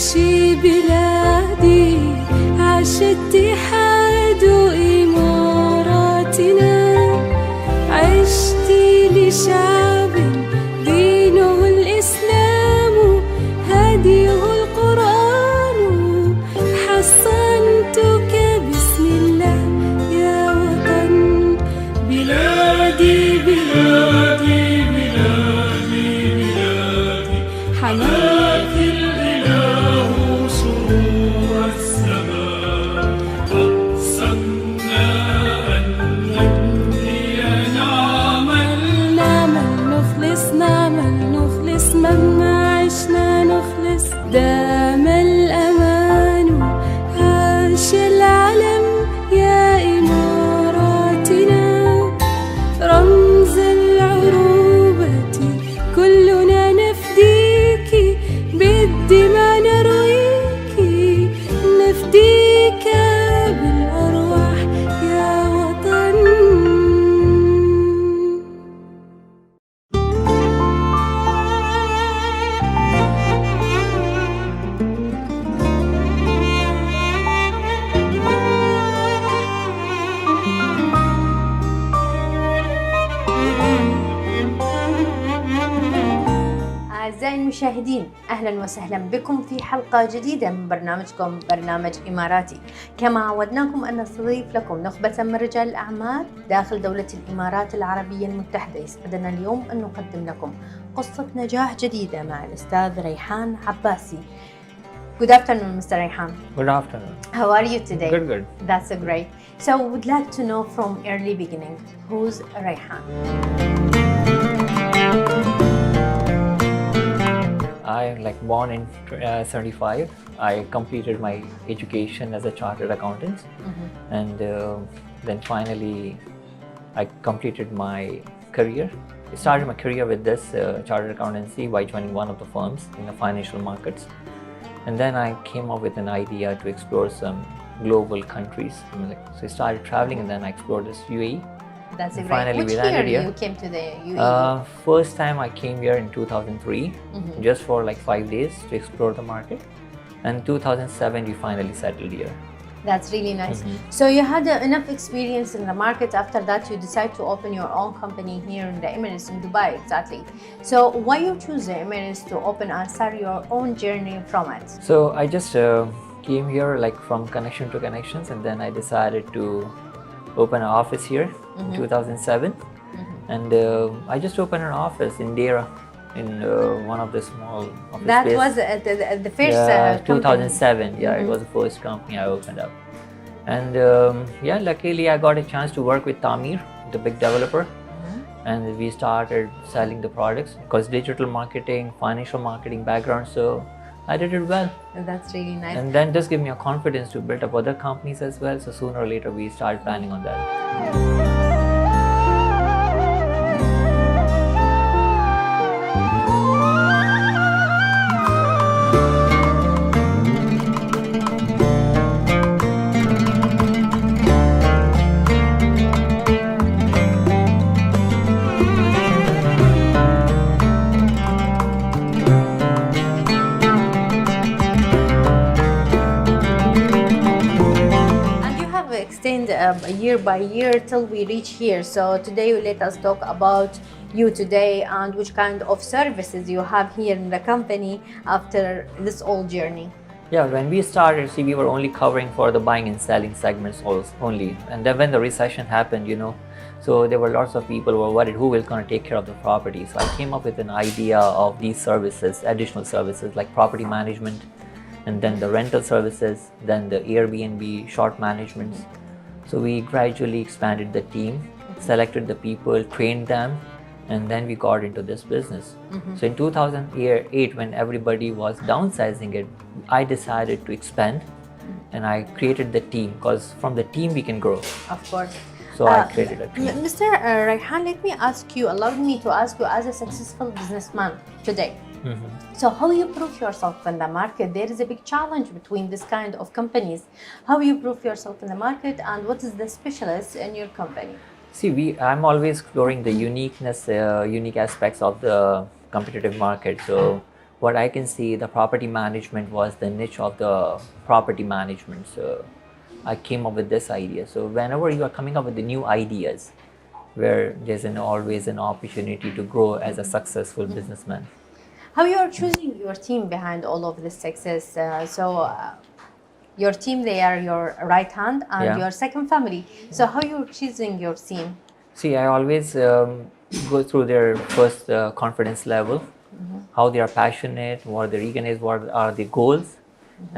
عيشي بلادي عاش اتحاد إماراتنا عشتي لشعب دينه الإسلام هديه القرآن حصنتك بسم الله يا وطن بلادي بلادي بلادي بلادي حماك الإله سرور السماء أقسمنا أن نبني نعمل نخلص مهما عشنا نخلص دام الأمان عاش العلم يا إماراتنا رمز العروبة كلنا نفديك بالدماء نرويك نفديك بالأرواح يا وطن أعزائي المشاهدين، أهلا وسهلا بكم في حلقة جديدة من برنامجكم برنامج إماراتي. كما عودناكم أن نستضيف لكم نخبة من رجال الأعمال داخل دولة الإمارات العربية المتحدة. يسعدنا اليوم أن نقدم لكم قصة نجاح جديدة مع الأستاذ ريحان عباسي. Good afternoon, Mr. Rayhan. Good afternoon. How are you today? Good. That's so great. So, would like to know from early beginning, who's Rayhan? I born in 75. I completed my education as a chartered accountant, and then finally I completed my career. I started my career with this chartered accountancy by joining one of the firms in the financial markets, and then I came up with an idea to explore some global countries. So I started traveling, and then I explored this UAE. That's a great. Finally, Which we landed year here. you came to the UAE? First time I came here in 2003, just for 5 days to explore the market. And 2007 we finally settled here. That's really nice. So you had enough experience in the market. After that, you decide to open your own company here in the Emirates, in Dubai, exactly. So why you choose the Emirates to open and start your own journey from it? So I just came here from connection to connections, and then I decided to open an office here in 2007. And I just opened an office in Deira, in one of the small office That space. was the first company. 2007. Yeah, it was the first company I opened up. And luckily I got a chance to work with Tamir, the big developer. And we started selling the products because digital marketing, financial marketing background, so I did it well. That's really nice. And then just give me a confidence to build up other companies as well. So sooner or later we started planning on that. Year by year till we reach here. So today let us talk about you today and which kind of services you have here in the company after this whole journey. Yeah, when we started, we were only covering for the buying and selling segments only. And then when the recession happened, so there were lots of people who were worried who will going to take care of the property. So I came up with an idea of these services, additional services like property management, and then the rental services, then the Airbnb, short management. So we gradually expanded the team, selected the people, trained them, and then we got into this business. So in 2008, when everybody was downsizing it, I decided to expand, and I created the team, because from the team we can grow. Of course. So I created a team. Mr. Rayhan, let me ask you, allow me to ask you, as a successful businessman today, so how you prove yourself in the market? There is a big challenge between this kind of companies. How you prove yourself in the market, and what is the specialist in your company? See, I'm always exploring the unique aspects of the competitive market. So what I can see, the property management was the niche of the property management. So I came up with this idea. So whenever you are coming up with the new ideas, where there's always an opportunity to grow as a successful businessman. How you are choosing your team behind all of this success? Your team, they are your right hand and Yeah. your second family. So how you're choosing your team? See, I always go through their first confidence level, how they are passionate, what their eagerness, what are the goals,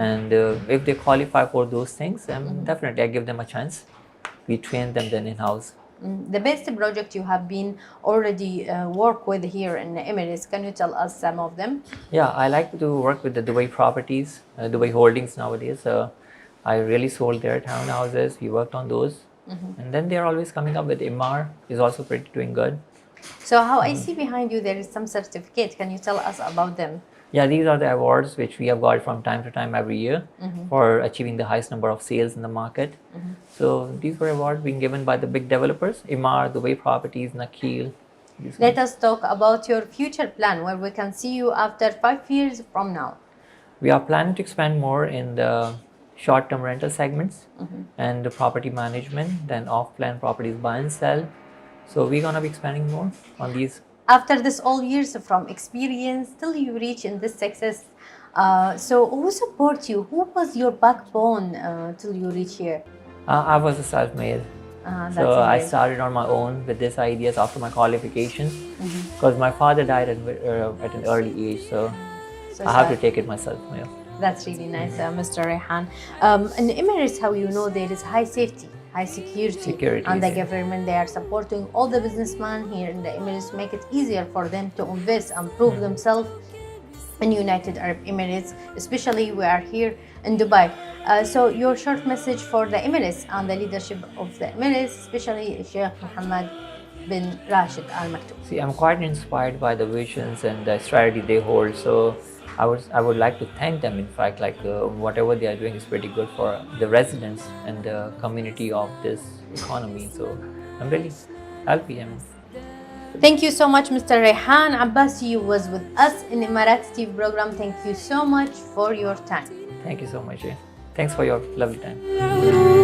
and if they qualify for those things, definitely I give them a chance. We train them then in-house. The best project you have been already work with here in the Emirates, can you tell us some of them? Yeah, I like to work with the Dubai properties, Dubai Holdings nowadays. I really sold their townhouses. We worked on those. And then they're always coming up with Emaar, is also pretty doing good. So how I see behind you there is some certificate. Can you tell us about them? Yeah, these are the awards which we have got from time to time every year for achieving the highest number of sales in the market. So these were awards being given by the big developers, Emaar, Dubai Properties, Nakheel. Let us talk about your future plan, where we can see you after 5 years from now. We are planning to expand more in the short-term rental segments and the property management, then off-plan properties buy and sell. So we're gonna be expanding more on these. After this all years from experience till you reach in this success, so who support you? Who was your backbone till you reach here? I was a self-made. That's So I amazing. started on my own with these ideas after my qualifications because my father died at an early age, so So I have to sad. take it myself. Yeah. That's really nice, Mr. Rehan. In the Emirates, how you know there is high safety, high security, and the yes. government, they are supporting all the businessmen here in the Emirates to make it easier for them to invest and prove themselves in United Arab Emirates, especially we are here in Dubai. So your short message for the Emirates and the leadership of the Emirates, especially Sheikh Mohammed bin Rashid Al Maktoum. See, I'm quite inspired by the visions and the strategy they hold. So I would like to thank them. In fact, like whatever they are doing is pretty good for the residents and the community of this economy. So I'm really happy. Thank you so much, Mr. Rehan Abbasi. You was with us in Emirates TV program. Thank you so much for your time. Thank you so much. Thanks for your lovely time. العروس